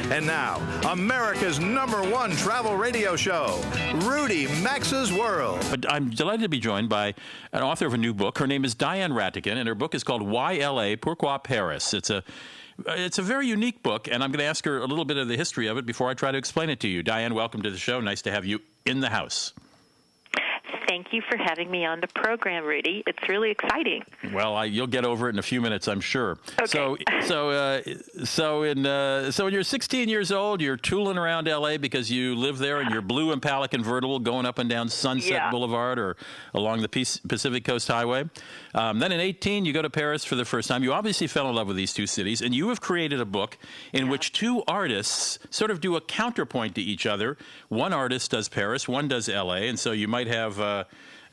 And now, America's #1 travel radio show, Rudy Maxa's World. But I'm delighted to be joined by an author of a new book. Her name is Diane Ratican, and her book is called Why LA? Pourquoi Paris? It's a very unique book, and I'm going to ask her a little bit of the history of it before I try to explain it to you. Diane, welcome to the show. Nice to have you in the house. Thank you for having me on the program, Rudy. It's really exciting. Well, you'll get over it in a few minutes, I'm sure. Okay. So when you're 16 years old, you're tooling around L.A. because you live there in your blue Impala convertible going up and down Sunset Boulevard or along the Pacific Coast Highway. Then in 18, you go to Paris for the first time. You obviously fell in love with these two cities, and you have created a book in which two artists sort of do a counterpoint to each other. One artist does Paris, one does L.A., and so you might have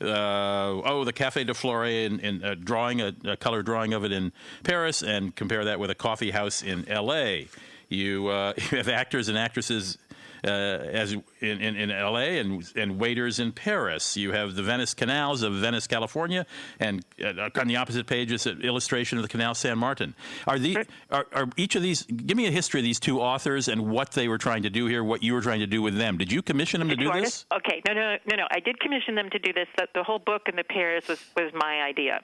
the Café de Flore in drawing a color drawing of it in Paris, and compare that with a coffee house in L.A. You have actors and actresses as in L.A. and waiters in Paris. You have the Venice canals of Venice, California, and on the opposite page is an illustration of the Canal San Martin. Are each of these? Give me a history of these two authors and what they were trying to do here, what you were trying to do with them. Did you commission them to do this? Okay, no. I did commission them to do this. The whole book in the Paris was my idea.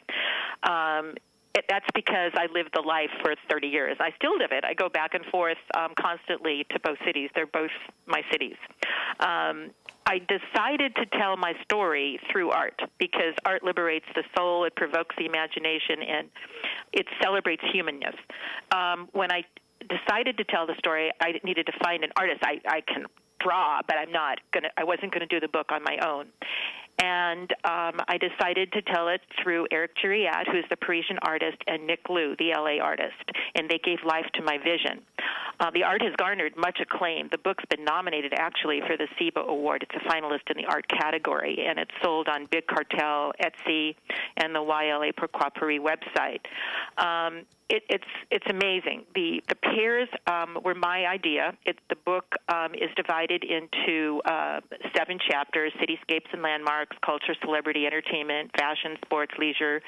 That's because I lived the life for 30 years. I still live it. I go back and forth constantly to both cities. They're both my cities. I decided to tell my story through art because art liberates the soul, it provokes the imagination, and it celebrates humanness. When I decided to tell the story, I needed to find an artist. I can draw, but I wasn't going to do the book on my own. And I decided to tell it through Eric Giriat, who's the Parisian artist, and Nick Liu, the L.A. artist, and they gave life to my vision. The art has garnered much acclaim. The book's been nominated, actually, for the SIBA Award. It's a finalist in the art category, and it's sold on Big Cartel, Etsy, and the YLA Pourquoi Paris website. It's amazing. The pairs were my idea. The book is divided into 7 chapters: cityscapes and landmarks, culture, celebrity, entertainment, fashion, sports, leisure,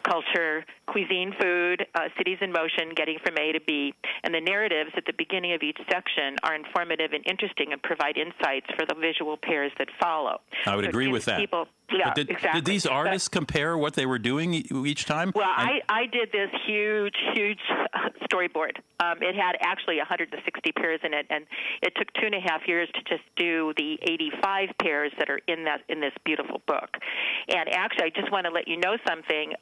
culture, cuisine, food, cities in motion, getting from A to B. And the narratives at the beginning of each section are informative and interesting and provide insights for the visual pairs that follow. I would agree with that. Exactly. Did these artists compare what they were doing each time? Well, I did this huge storyboard. It had actually 160 pairs in it, and it took 2.5 years to just do the 85 pairs that are in this beautiful book. And actually, I just want to let you know something.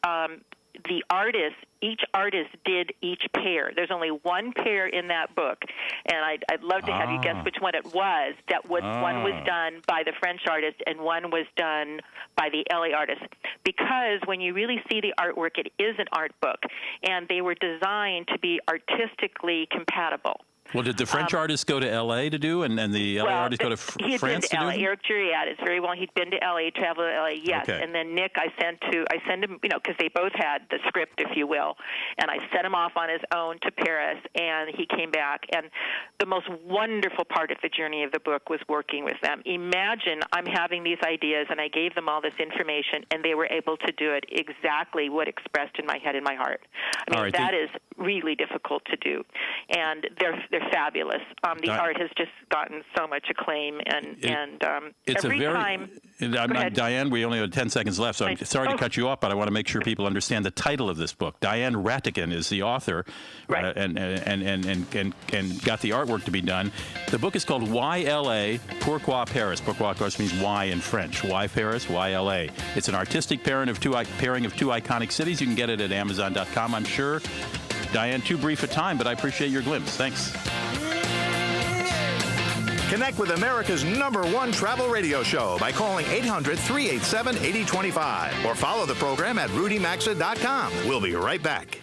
Each artist did each pair. There's only one pair in that book, and I'd love to have you guess which one it was. One was done by the French artist, and one was done by the LA artist. Because when you really see the artwork, it is an art book, and they were designed to be artistically compatible. Well, did the French artist go to L.A. to do, and the LA artist go to France to do? Eric Giriat is very well. He'd been to L.A., traveled to L.A., yes. Okay. And then Nick, I sent him, because they both had the script, if you will, and I sent him off on his own to Paris, and he came back. And the most wonderful part of the journey of the book was working with them. Imagine I'm having these ideas, and I gave them all this information, and they were able to do it exactly what expressed in my head and my heart. I mean, that is really difficult to do, and they're fabulous. The art has just gotten so much acclaim, and every time. Diane, we only have 10 seconds left, so I'm sorry to cut you off, but I want to make sure people understand the title of this book. Diane Ratican is the author, right. and got the artwork to be done. The book is called Why LA? Pourquoi Paris? Pourquoi, of course, means why in French. Why Paris? Why LA? It's an artistic pairing of two iconic cities. You can get it at Amazon.com, I'm sure. Diane, too brief a time, but I appreciate your glimpse. Thanks. Connect with America's #1 travel radio show by calling 800-387-8025 or follow the program at rudymaxa.com. We'll be right back.